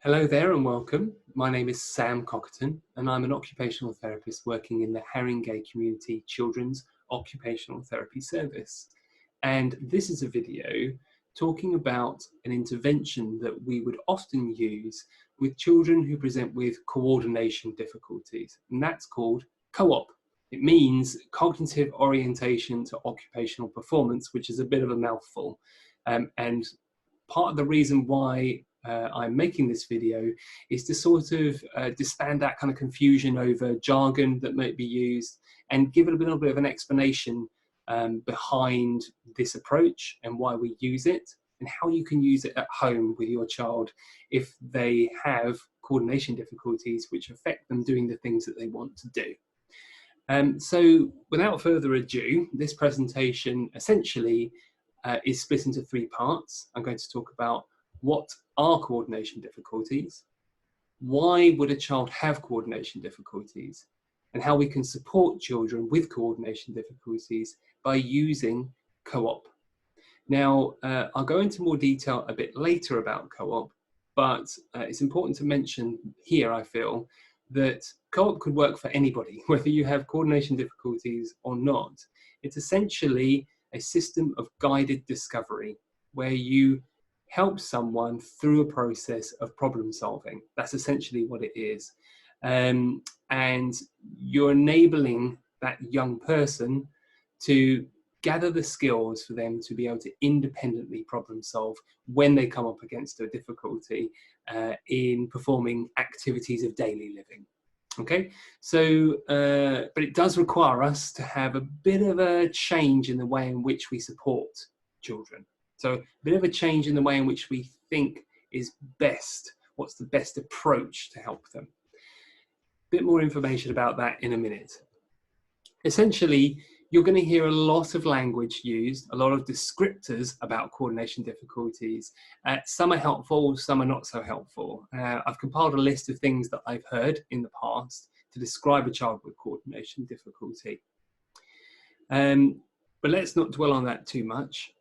Hello there and welcome. My name is Sam Cockerton and I'm an occupational therapist working in the Haringey Community Children's Occupational Therapy Service. And this is a video talking about an intervention that we would often use with children who present with coordination difficulties, and that's called co-op. It means cognitive orientation to occupational performance, which is a bit of a mouthful. And part of the reason why I'm making this video is to sort of disband that kind of confusion over jargon that might be used and give it a little bit of an explanation behind this approach and why we use it and how you can use it at home with your child if they have coordination difficulties which affect them doing the things that they want to do. So without further ado, this presentation essentially is split into three parts. I'm going to talk about what are coordination difficulties, why would a child have coordination difficulties, and how we can support children with coordination difficulties by using co-op. Now, I'll go into more detail a bit later about co-op, but it's important to mention here, I feel, that co-op could work for anybody, whether you have coordination difficulties or not. It's essentially a system of guided discovery where you help someone through a process of problem solving. That's essentially what it is. And you're enabling that young person to gather the skills for them to be able to independently problem solve when they come up against a difficulty in performing activities of daily living. Okay, so, but it does require us to have a bit of a change in the way in which we support children. So a bit of a change in the way in which we think is best, what's the best approach to help them. A bit more information about that in a minute. Essentially, you're going to hear a lot of language used, a lot of descriptors about coordination difficulties. Some are helpful, some are not so helpful. I've compiled a list of things that I've heard in the past to describe a child with coordination difficulty. But let's not dwell on that too much.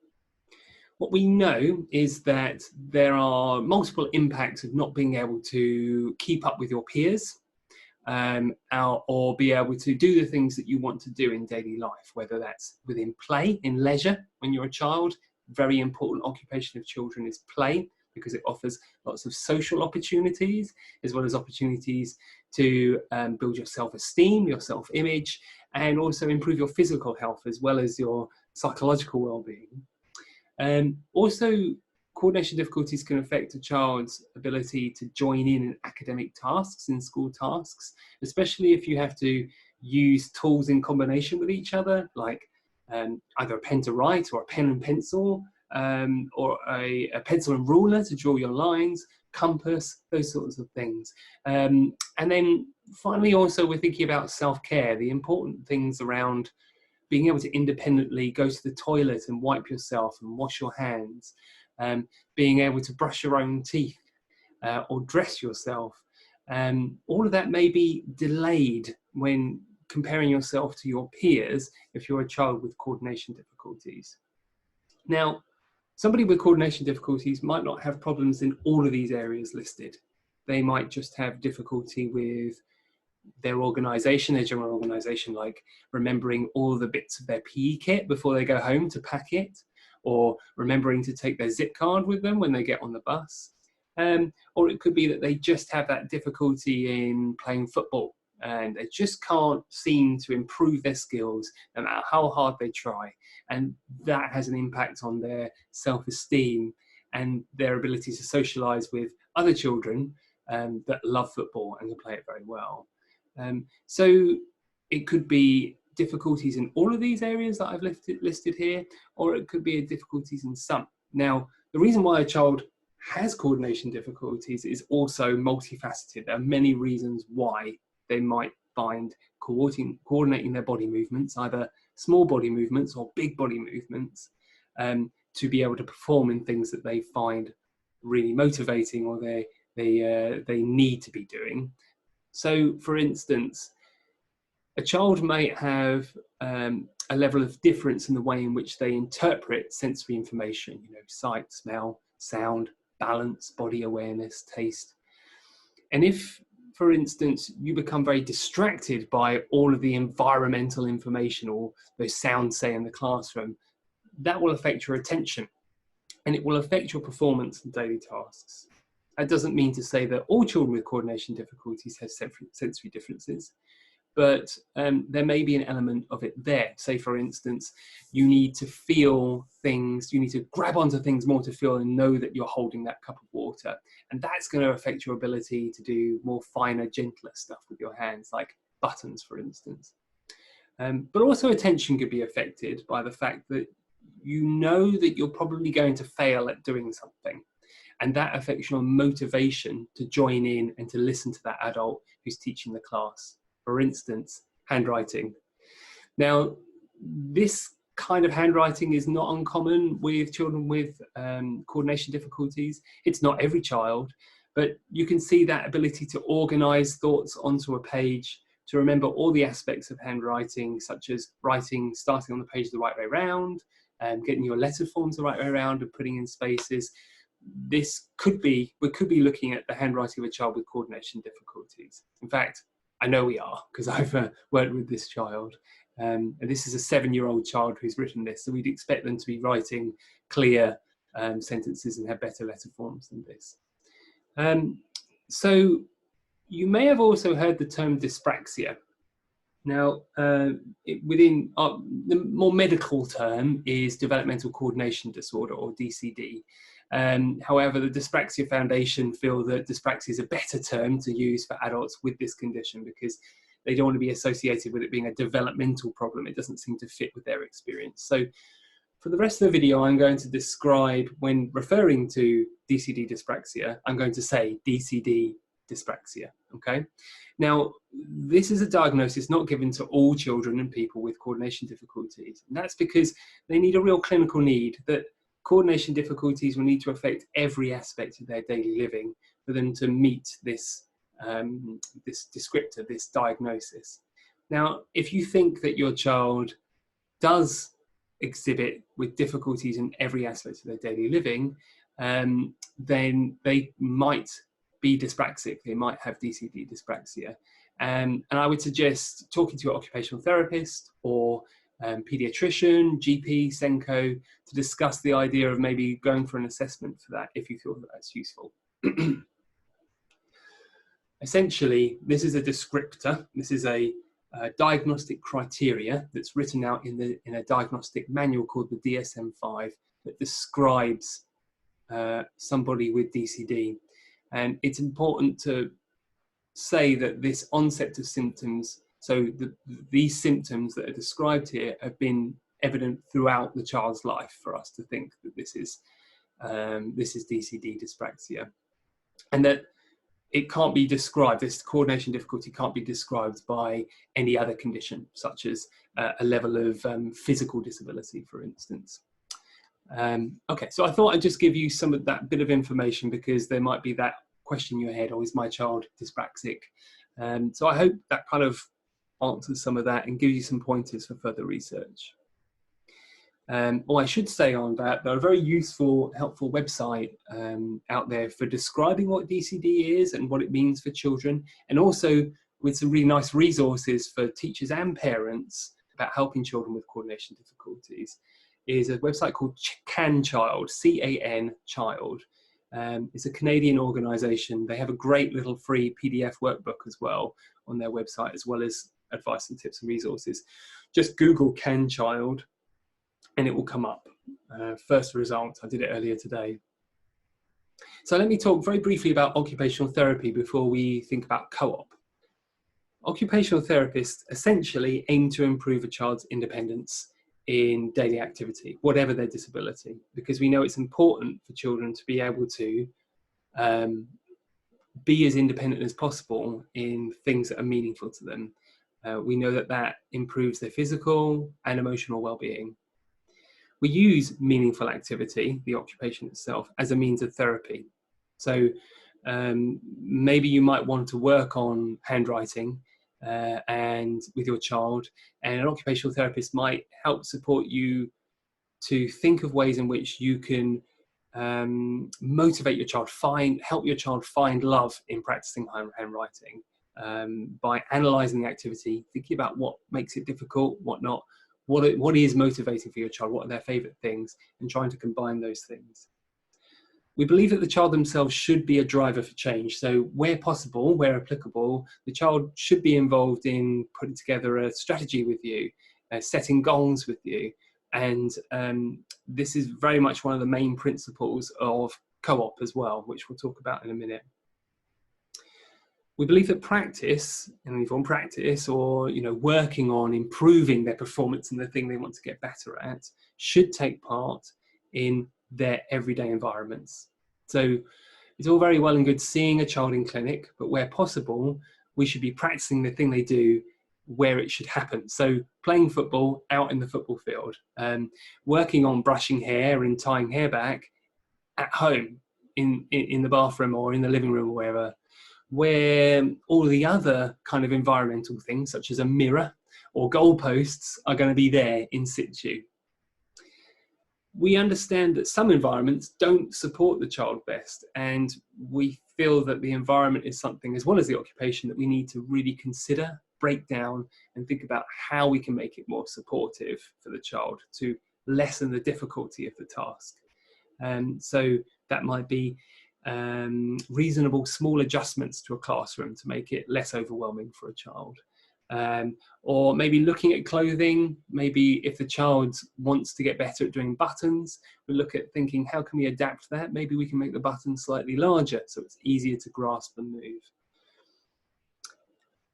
What we know is that there are multiple impacts of not being able to keep up with your peers or be able to do the things that you want to do in daily life, whether that's within play, in leisure when you're a child. Very important occupation of children is play because it offers lots of social opportunities as well as opportunities to build your self-esteem, your self-image, and also improve your physical health as well as your psychological well-being. Also, coordination difficulties can affect a child's ability to join in academic tasks, in school tasks, especially if you have to use tools in combination with each other, like either a pen to write or a pen and pencil, or a pencil and ruler to draw your lines, compass, those sorts of things. And then finally, also, we're thinking about self-care, the important things around being able to independently go to the toilet and wipe yourself and wash your hands, being able to brush your own teeth or dress yourself. All of that may be delayed when comparing yourself to your peers if you're a child with coordination difficulties. Now, somebody with coordination difficulties might not have problems in all of these areas listed. They might just have difficulty with their organisation, their general organisation, like remembering all the bits of their PE kit before they go home to pack it, or remembering to take their zip card with them when they get on the bus. Or it could be that they just have that difficulty in playing football and they just can't seem to improve their skills no matter how hard they try. And that has an impact on their self-esteem and their ability to socialise with other children that love football and can play it very well. So it could be difficulties in all of these areas that I've listed here, or it could be difficulties in some. Now, the reason why a child has coordination difficulties is also multifaceted. There are many reasons why they might find coordinating their body movements, either small body movements or big body movements, to be able to perform in things that they find really motivating or they need to be doing. So, for instance, a child might have a level of difference in the way in which they interpret sensory information, sight, smell, sound, balance, body awareness, taste. And if, for instance, you become very distracted by all of the environmental information or those sounds, say, in the classroom, that will affect your attention and it will affect your performance in daily tasks. That doesn't mean to say that all children with coordination difficulties have sensory differences, but there may be an element of it there. Say, for instance, you need to feel things, you need to grab onto things more to feel and know that you're holding that cup of water. And that's going to affect your ability to do more finer, gentler stuff with your hands, like buttons, for instance. But also attention could be affected by the fact that you know that you're probably going to fail at doing something. And that affects your motivation to join in and to listen to that adult who's teaching the class. For instance, handwriting. Now, this kind of handwriting is not uncommon with children with coordination difficulties. It's not every child, but you can see that ability to organize thoughts onto a page, to remember all the aspects of handwriting, such as writing, starting on the page the right way around, getting your letter forms the right way around and putting in spaces. We could be looking at the handwriting of a child with coordination difficulties. In fact, I know we are, because I've worked with this child. And this is a 7-year-old child who's written this, so we'd expect them to be writing clear sentences and have better letter forms than this. So you may have also heard the term dyspraxia. Now, within the more medical term is developmental coordination disorder, or DCD. However, the Dyspraxia Foundation feel that dyspraxia is a better term to use for adults with this condition because they don't want to be associated with it being a developmental problem. It doesn't seem to fit with their experience. So for the rest of the video, I'm going to describe, when referring to DCD dyspraxia, I'm going to say DCD dyspraxia, okay? Now, this is a diagnosis not given to all children and people with coordination difficulties. And that's because they need a real clinical need, that coordination difficulties will need to affect every aspect of their daily living for them to meet this, this descriptor, this diagnosis. Now, if you think that your child does exhibit with difficulties in every aspect of their daily living, then they might be dyspraxic, they might have DCD dyspraxia. And I would suggest talking to your occupational therapist or pediatrician, GP, Senko, to discuss the idea of maybe going for an assessment for that if you feel that that's useful. Essentially, this is a descriptor. This is a diagnostic criteria that's written out in a diagnostic manual called the DSM-5 that describes somebody with DCD. And it's important to say that this onset of symptoms, so these symptoms that are described here, have been evident throughout the child's life for us to think that this is DCD dyspraxia, and that it can't be described, this coordination difficulty can't be described by any other condition, such as a level of physical disability, for instance. Okay, so I thought I'd just give you some of that bit of information because there might be that question in your head, oh, is my child dyspraxic? So I hope that kind of answers some of that and gives you some pointers for further research. Or I should say on that, there are a very useful, helpful website out there for describing what DCD is and what it means for children, and also with some really nice resources for teachers and parents about helping children with coordination difficulties, is a website called CAN Child, C-A-N Child. It's a Canadian organisation. They have a great little free PDF workbook as well on their website, as well as advice and tips and resources. Just Google CAN Child and it will come up. First result, I did it earlier today. So let me talk very briefly about occupational therapy before we think about co-op. Occupational therapists essentially aim to improve a child's independence in daily activity, whatever their disability, because we know it's important for children to be able to be as independent as possible in things that are meaningful to them. We know that that improves their physical and emotional well-being. We use meaningful activity, the occupation itself, as a means of therapy. So maybe you might want to work on handwriting and with your child, and an occupational therapist might help support you to think of ways in which you can motivate your child, help your child find love in practicing handwriting by analysing the activity, thinking about what makes it difficult, what not, what is motivating for your child, what are their favourite things, and trying to combine those things. We believe that the child themselves should be a driver for change. So where possible, where applicable, the child should be involved in putting together a strategy with you, setting goals with you. And this is very much one of the main principles of co-op as well, which we'll talk about in a minute. We believe that practice, and informed practice, or working on improving their performance and the thing they want to get better at, should take part in their everyday environments. So it's all very well and good seeing a child in clinic, but where possible, we should be practicing the thing they do where it should happen. So playing football out in the football field, working on brushing hair and tying hair back at home in the bathroom or in the living room or wherever, where all the other kind of environmental things, such as a mirror or goalposts, are going to be there in situ. We understand that some environments don't support the child best, and we feel that the environment is something, as well as the occupation, that we need to really consider, break down, and think about how we can make it more supportive for the child to lessen the difficulty of the task. So that might be reasonable small adjustments to a classroom to make it less overwhelming for a child. Or maybe looking at clothing, maybe if the child wants to get better at doing buttons, we look at thinking, how can we adapt that? Maybe we can make the buttons slightly larger so it's easier to grasp and move.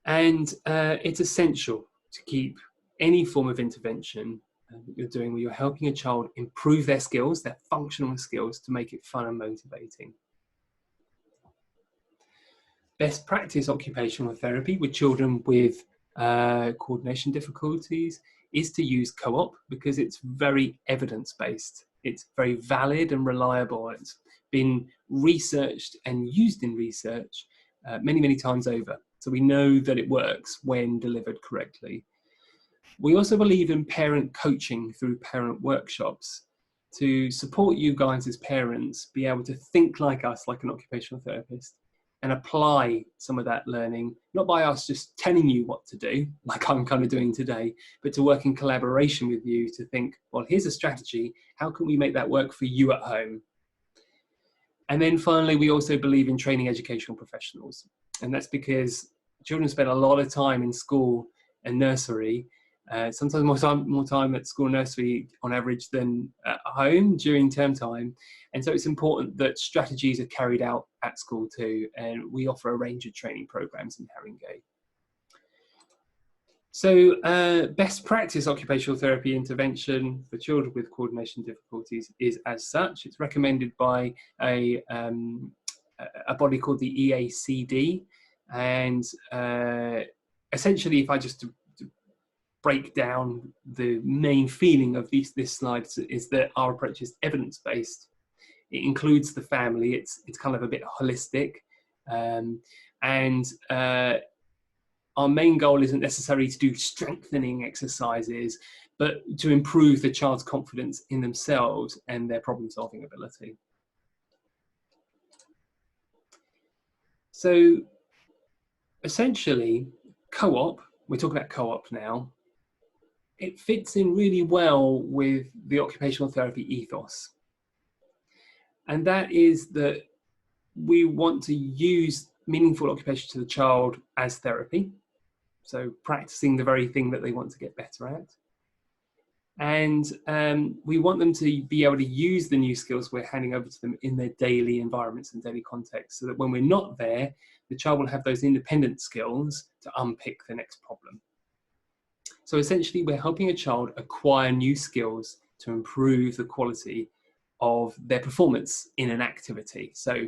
And it's essential to keep any form of intervention that you're doing where you're helping a child improve their skills, their functional skills, to make it fun and motivating. Best practice occupational therapy with children with coordination difficulties is to use co-op, because it's very evidence-based. It's very valid and reliable. It's been researched and used in research many times over. So we know that it works when delivered correctly. We also believe in parent coaching through parent workshops to support you guys as parents be able to think like us, like an occupational therapist, and apply some of that learning, not by us just telling you what to do, like I'm kind of doing today, but to work in collaboration with you to think, well, here's a strategy. How can we make that work for you at home? And then finally, we also believe in training educational professionals. And that's because children spend a lot of time in school and nursery, sometimes more time at school and nursery on average than at home during term time. And so it's important that strategies are carried out at school too. And we offer a range of training programs in Haringey. So best practice occupational therapy intervention for children with coordination difficulties is as such. It's recommended by a body called the EACD. And essentially, if I just break down the main feeling of this slide, is that our approach is evidence-based. It includes the family. It's kind of a bit holistic. Our main goal isn't necessarily to do strengthening exercises, but to improve the child's confidence in themselves and their problem-solving ability. So essentially, co-op, we're talking about co-op now, it fits in really well with the occupational therapy ethos. And that is that we want to use meaningful occupation to the child as therapy. So practicing the very thing that they want to get better at. And we want them to be able to use the new skills we're handing over to them in their daily environments and daily contexts, so that when we're not there, the child will have those independent skills to unpick the next problem. So essentially, we're helping a child acquire new skills to improve the quality of their performance in an activity. So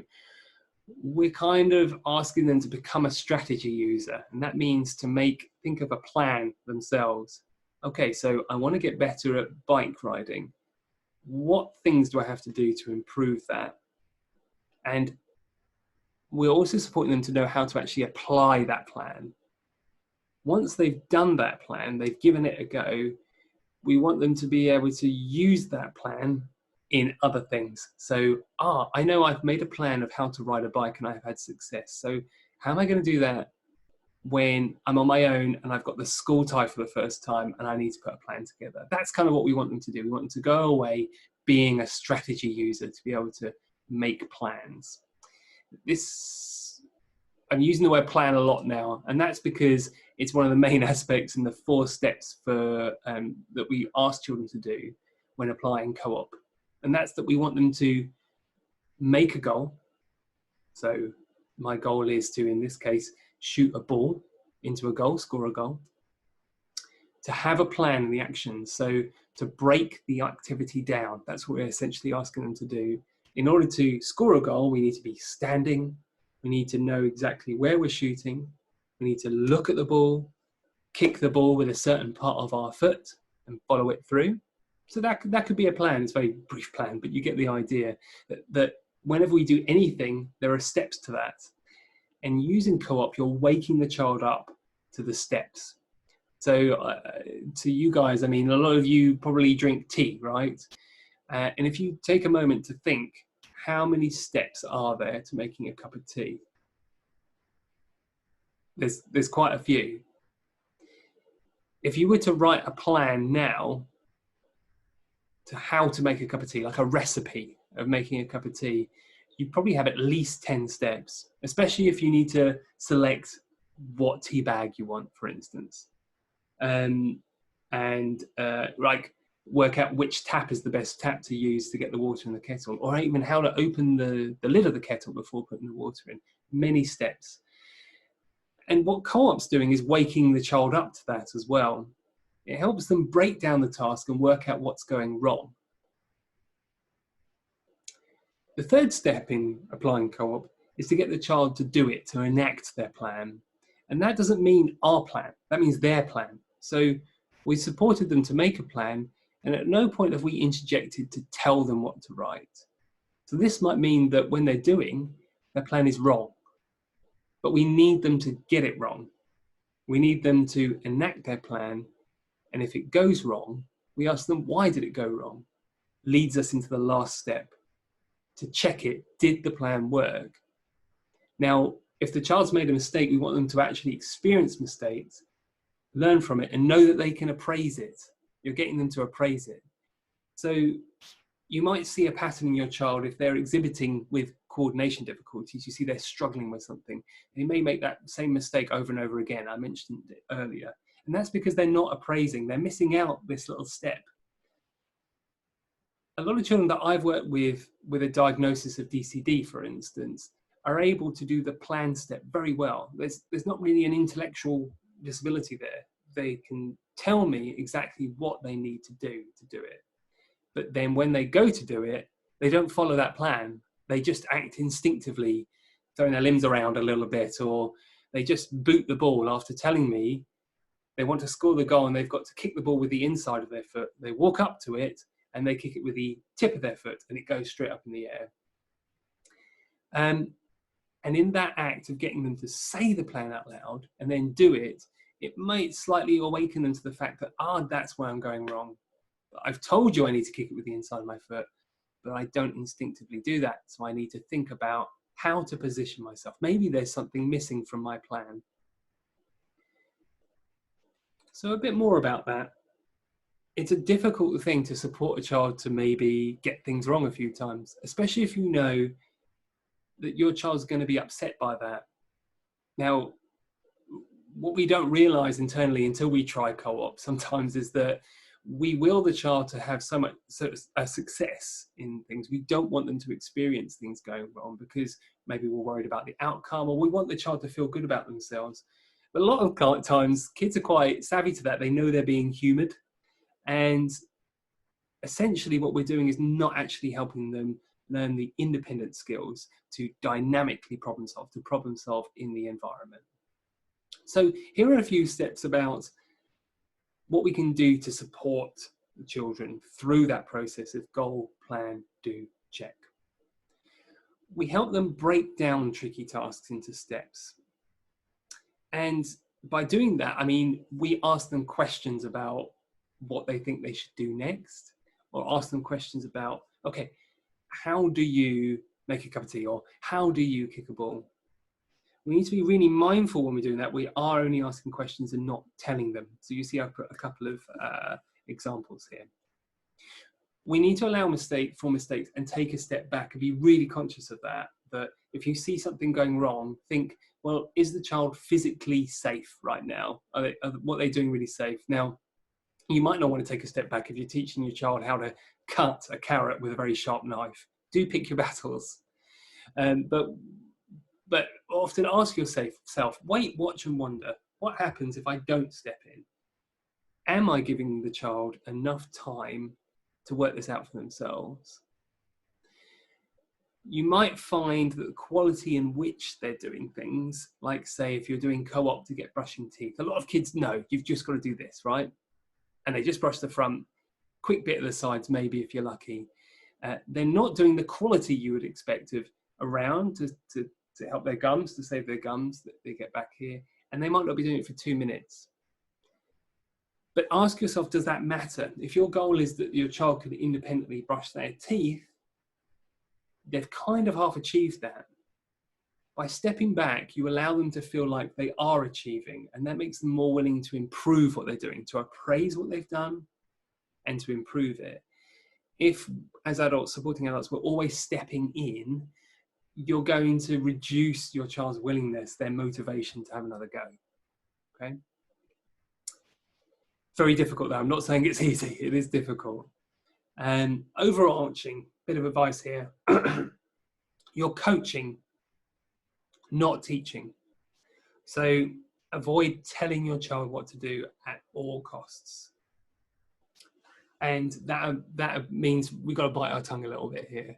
we're kind of asking them to become a strategy user, and that means to think of a plan themselves. Okay, so I want to get better at bike riding. What things do I have to do to improve that? And we're also supporting them to know how to actually apply that plan. Once they've done that plan, they've given it a go, we want them to be able to use that plan in other things. So, I know I've made a plan of how to ride a bike and I've had success. So how am I going to do that when I'm on my own and I've got the school tie for the first time and I need to put a plan together? That's kind of what we want them to do. We want them to go away being a strategy user, to be able to make plans. I'm using the word plan a lot now, and that's because it's one of the main aspects in the 4 steps that we ask children to do when applying co-op. And that's that we want them to make a goal. So my goal is to, in this case, shoot a ball into a goal, score a goal. To have a plan in the action, so to break the activity down. That's what we're essentially asking them to do. In order to score a goal, we need to be standing. We need to know exactly where we're shooting. We need to look at the ball, kick the ball with a certain part of our foot and follow it through. So that could be a plan. It's a very brief plan, but you get the idea that whenever we do anything, there are steps to that. And using co-op, you're waking the child up to the steps. So to you guys, I mean, a lot of you probably drink tea, right? And if you take a moment to think, how many steps are there to making a cup of tea? There's quite a few. If you were to write a plan now to how to make a cup of tea, like a recipe of making a cup of tea, you probably have at least 10 steps, especially if you need to select what tea bag you want, for instance. Like work out which tap is the best tap to use to get the water in the kettle, or even how to open the lid of the kettle before putting the water in. Many steps. And what co-op's doing is waking the child up to that as well. It helps them break down the task and work out what's going wrong. The third step in applying co-op is to get the child to do it, to enact their plan. And that doesn't mean our plan, that means their plan. So we supported them to make a plan, and at no point have we interjected to tell them what to write. So this might mean that when they're doing, their plan is wrong. But we need them to get it wrong. We need them to enact their plan, and if it goes wrong, we ask them, why did it go wrong? Leads us into the last step, to check it. Did the plan work? Now, if the child's made a mistake, we want them to actually experience mistakes, learn from it, and know that they can appraise it. You're getting them to appraise it. So you might see a pattern in your child if they're exhibiting with coordination difficulties. You see they're struggling with something. They may make that same mistake over and over again. I mentioned it earlier. And that's because they're not appraising. They're missing out this little step. A lot of children that I've worked with a diagnosis of DCD, for instance, are able to do the plan step very well. There's not really an intellectual disability there. They can tell me exactly what they need to do it. But then when they go to do it, they don't follow that plan. They just act instinctively, throwing their limbs around a little bit, or they just boot the ball after telling me they want to score the goal and they've got to kick the ball with the inside of their foot. They walk up to it and they kick it with the tip of their foot and it goes straight up in the air. And in that act of getting them to say the plan out loud and then do it, it might slightly awaken them to the fact that, that's where I'm going wrong. I've told you I need to kick it with the inside of my foot, but I don't instinctively do that. So I need to think about how to position myself. Maybe there's something missing from my plan. So a bit more about that. It's a difficult thing to support a child to maybe get things wrong a few times, especially if you know that your child's going to be upset by that. Now, what we don't realize internally until we try co-op sometimes is that we will the child to have so much a success in things. We don't want them to experience things going wrong because maybe we're worried about the outcome, or we want the child to feel good about themselves. But a lot of times kids are quite savvy to that. They know they're being humoured, and essentially what we're doing is not actually helping them learn the independent skills to dynamically problem solve in the environment. So here are a few steps about what we can do to support the children through that process of goal, plan, do, check. We help them break down tricky tasks into steps. And by doing that, I mean, we ask them questions about what they think they should do next, or ask them questions about Okay, how do you make a cup of tea, or how do you kick a ball? We need to be really mindful when we're doing that. We are only asking questions and not telling them. So you see, I've put a couple of examples here. We need to allow for mistakes and take a step back and be really conscious of that. That if you see something going wrong, think, well, is the child physically safe right now? What they're doing really safe? Now, you might not want to take a step back if you're teaching your child how to cut a carrot with a very sharp knife. Do pick your battles. But often ask yourself, wait, watch and wonder, what happens if I don't step in? Am I giving the child enough time to work this out for themselves? You might find that the quality in which they're doing things, like say if you're doing co-op to get brushing teeth, a lot of kids know you've just got to do this, right? And they just brush the front, quick bit of the sides, maybe if you're lucky. They're not doing the quality you would expect of around to help their gums, to save their gums that they get back here. And they might not be doing it for 2 minutes. But ask yourself, does that matter? If your goal is that your child can independently brush their teeth, they've kind of half achieved that. By stepping back, you allow them to feel like they are achieving, and that makes them more willing to improve what they're doing, to appraise what they've done and to improve it. If, as adults, supporting adults, we're always stepping in, you're going to reduce your child's willingness, their motivation to have another go. Okay? Very difficult though. I'm not saying it's easy. It is difficult. And overarching bit of advice here. You're coaching, not teaching. So avoid telling your child what to do at all costs. And that means we've got to bite our tongue a little bit here.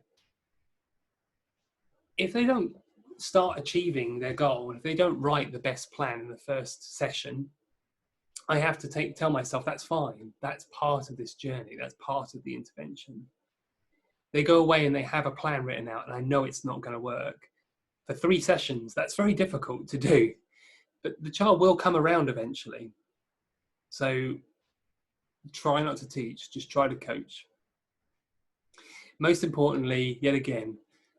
If they don't start achieving their goal, if they don't write the best plan in the first session, I have to tell myself that's fine. That's part of this journey. That's part of the intervention. They go away and they have a plan written out, and I know it's not going to work. For 3 sessions, that's very difficult to do. But the child will come around eventually. So try not to teach, just try to coach. Most importantly, yet again,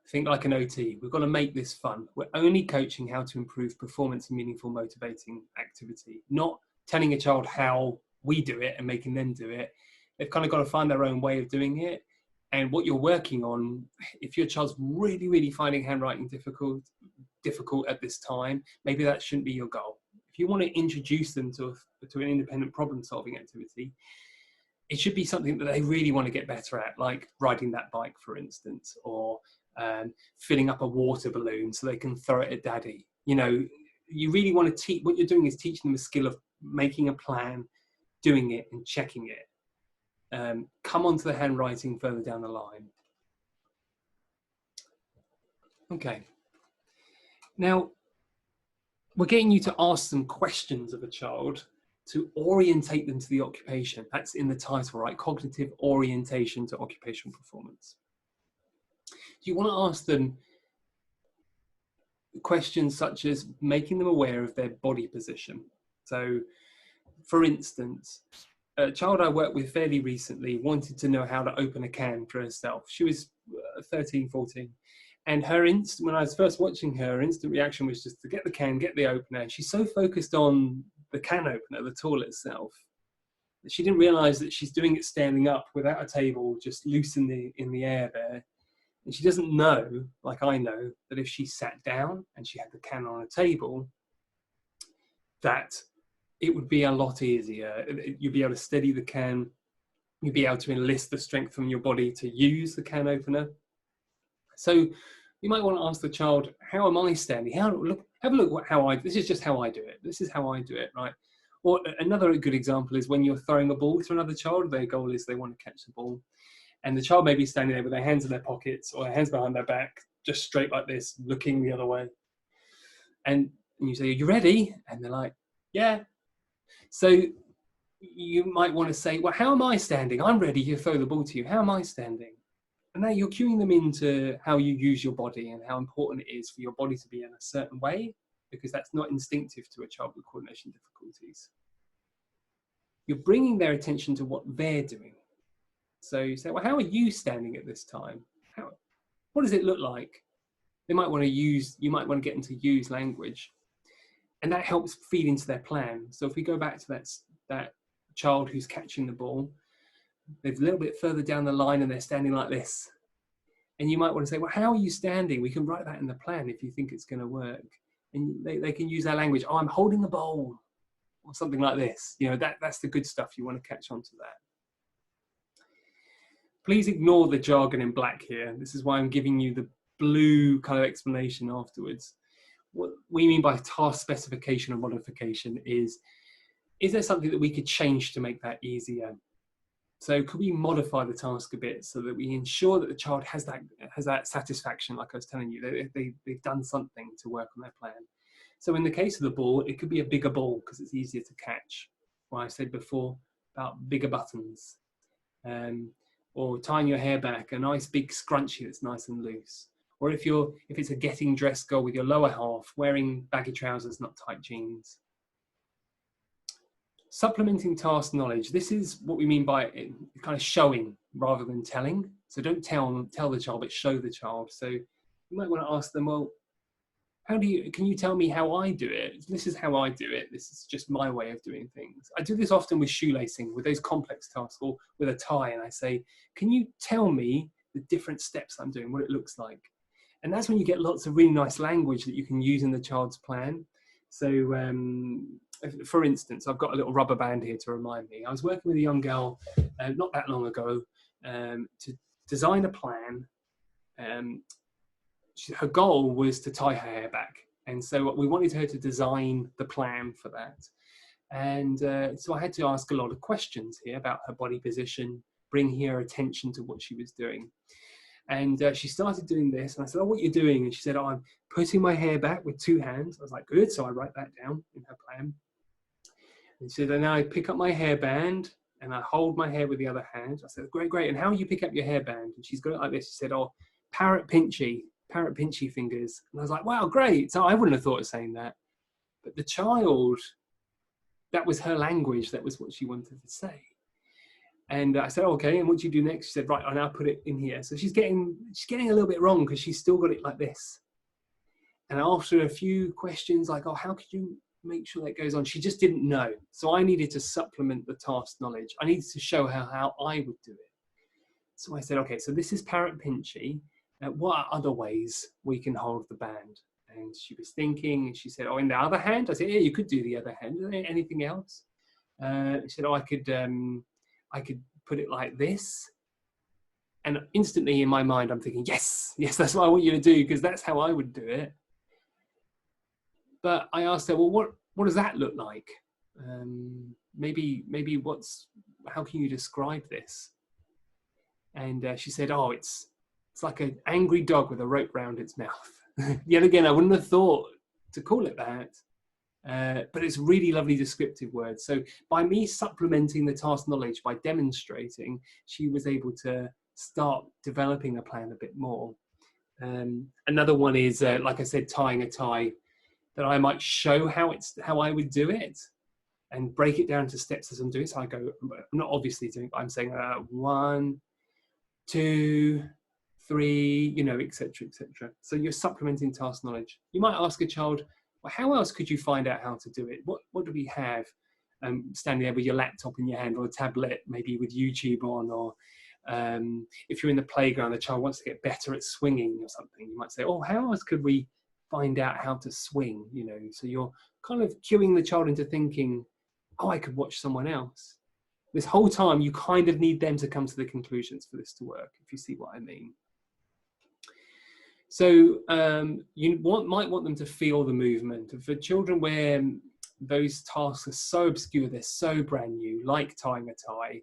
think like an OT. We've got to make this fun. We're only coaching how to improve performance in meaningful, motivating activity, not telling a child how we do it and making them do it. They've kind of got to find their own way of doing it. And what you're working on, if your child's really, really finding handwriting difficult at this time, maybe that shouldn't be your goal. If you want to introduce them to an independent problem-solving activity, it should be something that they really want to get better at, like riding that bike, for instance, or filling up a water balloon so they can throw it at daddy. You know, you really want to teach, what you're doing is teaching them a skill of making a plan, doing it and checking it. Come on to the handwriting further down the line. Okay. Now, we're getting you to ask some questions of a child to orientate them to the occupation. That's in the title, right? Cognitive orientation to occupational performance. You want to ask them questions such as making them aware of their body position. So, for instance, a child I worked with fairly recently wanted to know how to open a can for herself. She was 13, 14. And when I was first watching her instant reaction was just to get the can, get the opener. And she's so focused on the can opener, the tool itself, that she didn't realize that she's doing it standing up without a table, just loose in the air there. And she doesn't know, like I know, that if she sat down and she had the can on a table, that it would be a lot easier. You'd be able to steady the can. You'd be able to enlist the strength from your body to use the can opener. So you might want to ask the child, how am I standing? Have a look this is just how I do it. This is how I do it, right? Or another good example is when you're throwing a ball to another child, their goal is they want to catch the ball. And the child may be standing there with their hands in their pockets or their hands behind their back, just straight like this, looking the other way. And you say, are you ready? And they're like, yeah. So you might want to say, well, how am I standing? I'm ready to throw the ball to you. How am I standing? And now you're cueing them into how you use your body and how important it is for your body to be in a certain way, because that's not instinctive to a child with coordination difficulties. You're bringing their attention to what they're doing. So you say, well, how are you standing at this time? What does it look like? You might want to get them to use language, and that helps feed into their plan. So if we go back to that child who's catching the ball, they're a little bit further down the line and they're standing like this. And you might want to say, well, how are you standing? We can write that in the plan if you think it's going to work. And they can use that language. Oh, I'm holding the bowl, or something like this. That's the good stuff. You want to catch on to that. Please ignore the jargon in black here. This is why I'm giving you the blue kind of explanation afterwards. What we mean by task specification or modification is there something that we could change to make that easier? So could we modify the task a bit so that we ensure that the child has that satisfaction, like I was telling you, they've done something to work on their plan. So in the case of the ball, it could be a bigger ball because it's easier to catch. What I said before about bigger buttons, or tying your hair back, a nice big scrunchie that's nice and loose. Or if it's a getting dressed goal with your lower half, wearing baggy trousers, not tight jeans. Supplementing task knowledge. This is what we mean by kind of showing rather than telling. So don't tell the child, but show the child. So you might want to ask them, well, can you tell me how I do it? This is how I do it. This is just my way of doing things. I do this often with shoelacing, with those complex tasks, or with a tie. And I say, can you tell me the different steps I'm doing, what it looks like? And that's when you get lots of really nice language that you can use in the child's plan. So for instance, I've got a little rubber band here to remind me. I was working with a young girl not that long ago to design a plan. Her goal was to tie her hair back. And so we wanted her to design the plan for that. And so I had to ask a lot of questions here about her body position, bring her attention to what she was doing. And she started doing this, and I said, oh, what are you doing? And she said, oh, I'm putting my hair back with 2 hands. I was like, good. So I write that down in her plan. And she said, and now I pick up my hairband and I hold my hair with the other hand. I said, great. And how you pick up your hairband? And she's got it like this. She said, oh, parrot pinchy fingers. And I was like, wow, great. So I wouldn't have thought of saying that. But the child, that was her language. That was what she wanted to say. And I said, okay, and what do you do next? She said, right, I now put it in here. So she's getting a little bit wrong because she's still got it like this. And after a few questions, like, oh, how could you make sure that goes on? She just didn't know. So I needed to supplement the task knowledge. I needed to show her how I would do it. So I said, okay, so this is parrot pinchy. What are other ways we can hold the band? And she was thinking, and she said, oh, in the other hand? I said, yeah, you could do the other hand. Anything else? She said, oh, I could put it like this. And instantly in my mind, I'm thinking, yes, that's what I want you to do, because that's how I would do it. But I asked her, well, what does that look like? Maybe how can you describe this? And she said, oh, it's like an angry dog with a rope round its mouth. Yet again, I wouldn't have thought to call it that. But it's a really lovely descriptive word. So by me supplementing the task knowledge by demonstrating, she was able to start developing a plan a bit more. Another one is, like I said, tying a tie, that I might show how I would do it and break it down to steps as I'm doing. So I go, I'm not obviously doing, but I'm saying 1, 2, 3, et cetera, et cetera. So you're supplementing task knowledge. You might ask a child, well, how else could you find out how to do it? What do we have? Standing there with your laptop in your hand, or a tablet, maybe with YouTube on, or if you're in the playground, the child wants to get better at swinging or something, you might say, oh, how else could we find out how to swing? So you're kind of cueing the child into thinking, oh, I could watch someone else. This whole time, you kind of need them to come to the conclusions for this to work, if you see what I mean. So you might want them to feel the movement. For children where those tasks are so obscure, they're so brand new, like tying a tie,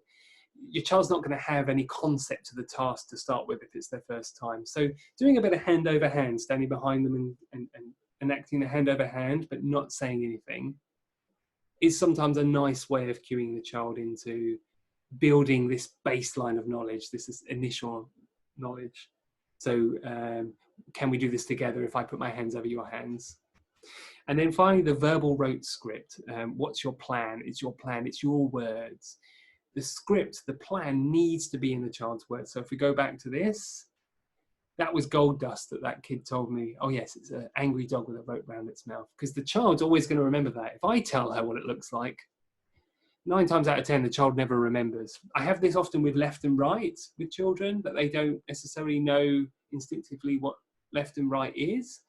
your child's not going to have any concept of the task to start with if it's their first time. So doing a bit of hand over hand, standing behind them and acting a hand over hand, but not saying anything, is sometimes a nice way of cueing the child into building this baseline of knowledge, this initial knowledge. So can we do this together if I put my hands over your hands? And then finally, the verbal rote script. What's your plan? It's your plan. It's your words. the script, the plan needs to be in the child's words. So if we go back to this, that was gold dust that kid told me, oh yes, it's an angry dog with a rope around its mouth. Because the child's always going to remember that. If I tell her what it looks like, 9 times out of 10, the child never remembers. I have this often with left and right with children, that they don't necessarily know instinctively what left and right is,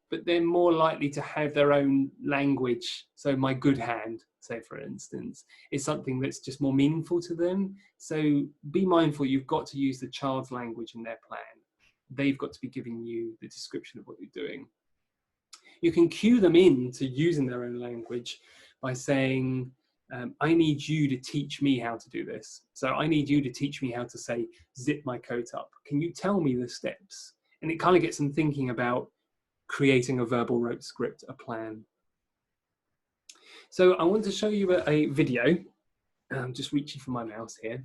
but they're more likely to have their own language. So my good hand, say for instance, is something that's just more meaningful to them. So be mindful, you've got to use the child's language in their plan. They've got to be giving you the description of what you're doing. You can cue them in to using their own language by saying, I need you to teach me how to do this. So I need you to teach me how to say, zip my coat up. Can you tell me the steps? And it kind of gets them thinking about creating a verbal rote script, a plan. So I want to show you a video, I'm just reaching for my mouse here,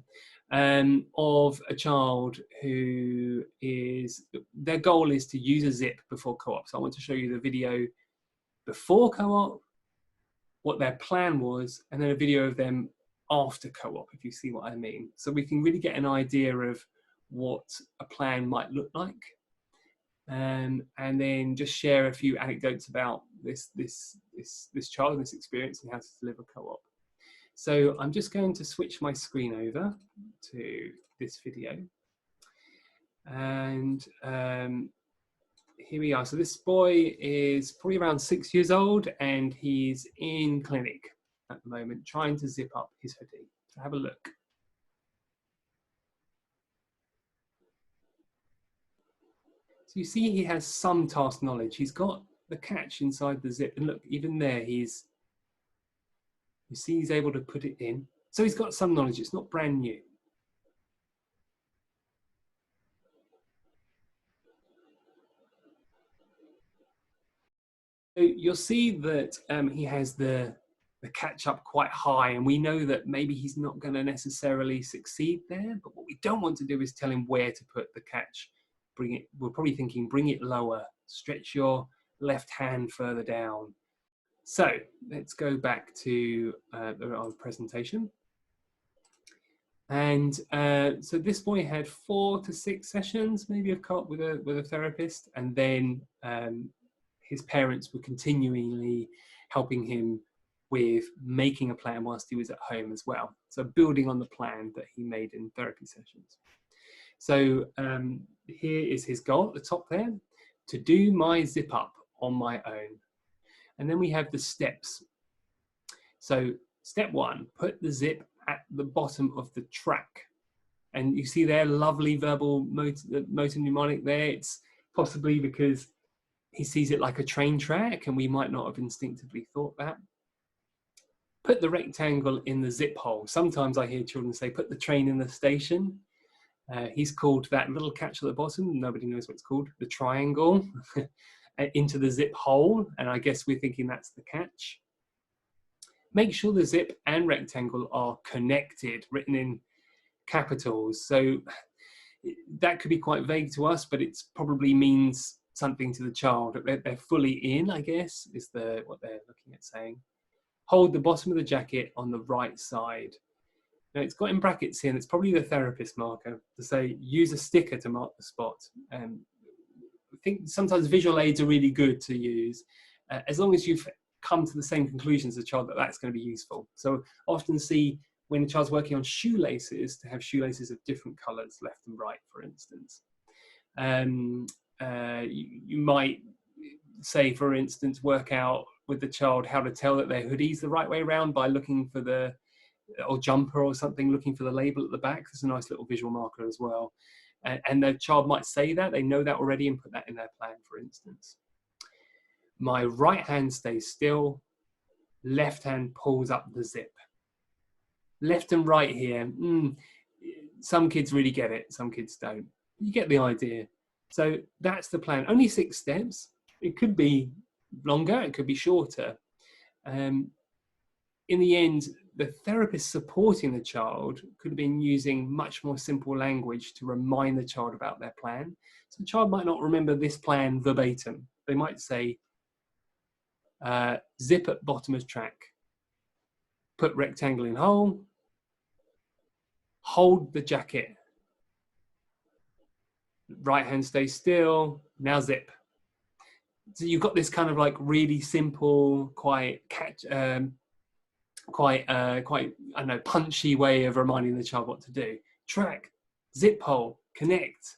of a child who their goal is to use a zip before co-op. So I want to show you the video before co-op, what their plan was, and then a video of them after co-op, if you see what I mean. So we can really get an idea of what a plan might look like. And then just share a few anecdotes about this child and this experience and how to deliver co-op. So I'm just going to switch my screen over to this video. And here we are. So this boy is probably around 6 years old, and he's in clinic at the moment trying to zip up his hoodie. So have a look. So you see he has some task knowledge. He's got the catch inside the zip, and look, even there you see he's able to put it in. So he's got some knowledge, it's not brand new. So you'll see that he has the catch up quite high, and we know that maybe he's not going to necessarily succeed there, but what we don't want to do is tell him where to put the catch. We're probably thinking, bring it lower, stretch your left hand further down. So let's go back to our presentation. And so this boy had 4 to 6 sessions, maybe of co-op with a therapist, and then his parents were continually helping him with making a plan whilst he was at home as well. So building on the plan that he made in therapy sessions. So here is his goal at the top there, to do my zip up on my own. And then we have the steps. So step 1, put the zip at the bottom of the track. And you see there, lovely verbal motor mnemonic there. It's possibly because he sees it like a train track, and we might not have instinctively thought that. Put the rectangle in the zip hole. Sometimes I hear children say, put the train in the station. He's called that little catch at the bottom, nobody knows what it's called, the triangle, into the zip hole, and I guess we're thinking that's the catch. Make sure the zip and rectangle are connected, written in capitals. So that could be quite vague to us, but it probably means something to the child. They're fully in, I guess, is what they're looking at saying. Hold the bottom of the jacket on the right side. Now it's got in brackets here, and it's probably the therapist marker to say, use a sticker to mark the spot. I think sometimes visual aids are really good to use, as long as you've come to the same conclusion as the child that that's going to be useful. So often see when a child's working on shoelaces to have shoelaces of different colors, left and right, for instance. You might say, for instance, work out with the child how to tell that their hoodie's the right way around by looking for or jumper or something, looking for the label at the back. There's a nice little visual marker as well. And the child might say that, they know that already, and put that in their plan, for instance. My right hand stays still, left hand pulls up the zip. Left and right here, some kids really get it, some kids don't. You get the idea. So that's the plan. Only 6 steps. It could be longer, it could be shorter. In the end, the therapist supporting the child could have been using much more simple language to remind the child about their plan. So the child might not remember this plan verbatim. They might say, zip at bottom of track, put rectangle in hole, hold the jacket. Right hand stays still, now zip. So you've got this kind of like really simple, quite I don't know, punchy way of reminding the child what to do. Track, zip hole, connect,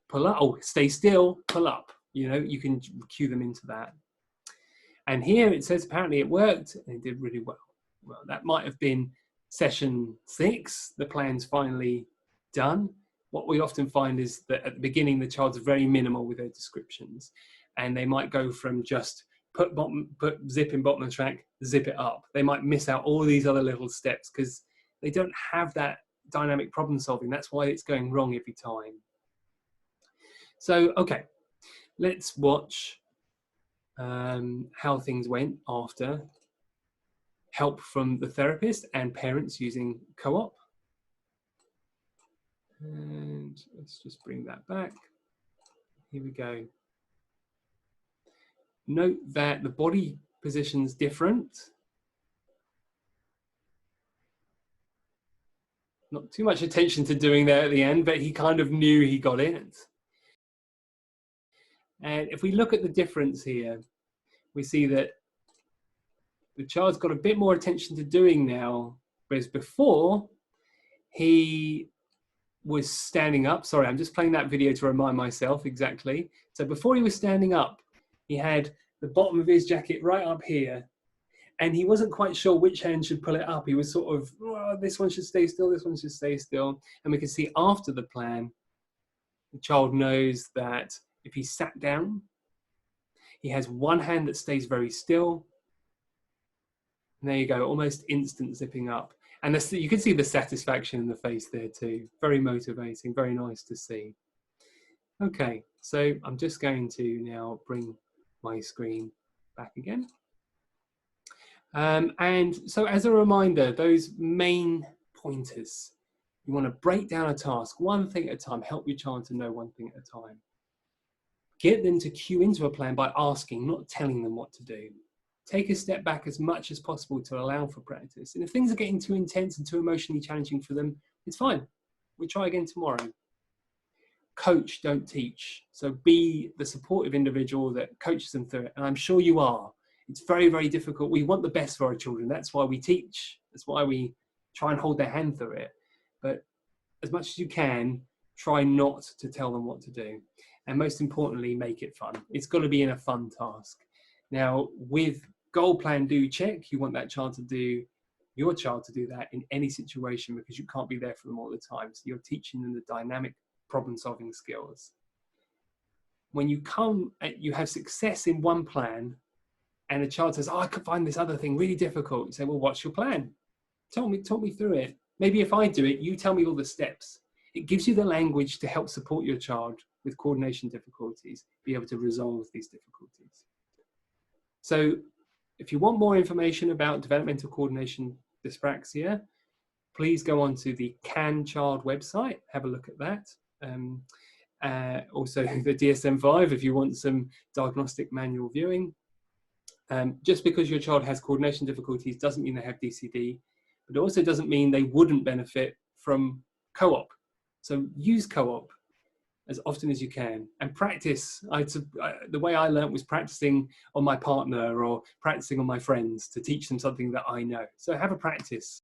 pull up, oh, stay still, pull up. You know, you can cue them into that. And here it says apparently it worked and it did really well. Well, that might have been session 6, the plan's finally done. What we often find is that at the beginning, the child's very minimal with their descriptions. And they might go from just put zip in bottom of the track, zip it up. They might miss out all these other little steps because they don't have that dynamic problem solving. That's why it's going wrong every time. So, okay, let's watch how things went after help from the therapist and parents using co-op. And let's just bring that back. Here we go. Note that the body position's different. Not too much attention to doing there at the end, but he kind of knew he got it. And if we look at the difference here, we see that the child's got a bit more attention to doing now, whereas before he was standing up. Sorry, I'm just playing that video to remind myself exactly. So before he was standing up, he had the bottom of his jacket right up here, and he wasn't quite sure which hand should pull it up. He was sort of, oh, this one should stay still, this one should stay still. And we can see after the plan, the child knows that if he sat down, he has one hand that stays very still. And there you go, almost instant zipping up. And you can see the satisfaction in the face there too. Very motivating, very nice to see. Okay, so I'm just going to now bring my screen back again. And so as a reminder, those main pointers, you want to break down a task one thing at a time, help your child to know one thing at a time. Get them to cue into a plan by asking, not telling them what to do. Take a step back as much as possible to allow for practice. And if things are getting too intense and too emotionally challenging for them, it's fine. We'll try again tomorrow. Coach, don't teach. So be the supportive individual that coaches them through it. And I'm sure you are. It's very, very difficult. We want the best for our children. That's why we teach. That's why we try and hold their hand through it. But as much as you can, try not to tell them what to do. And most importantly, make it fun. It's got to be in a fun task. Now, with goal, plan, do, check, you want that child to do, your child to do that in any situation because you can't be there for them all the time. So you're teaching them the dynamic problem-solving skills. When you have success in one plan and a child says, oh, I could find this other thing really difficult. You say, well, what's your plan? Talk me through it. Maybe if I do it, you tell me all the steps. It gives you the language to help support your child with coordination difficulties, be able to resolve these difficulties. So if you want more information about developmental coordination dyspraxia, please go on to the Can Child website, have a look at that. Also the DSM-5 if you want some diagnostic manual viewing. Just because your child has coordination difficulties doesn't mean they have DCD, but it also doesn't mean they wouldn't benefit from co-op. So use co-op as often as you can and practice. The way I learned was practicing on my partner or practicing on my friends to teach them something that I know. So have a practice.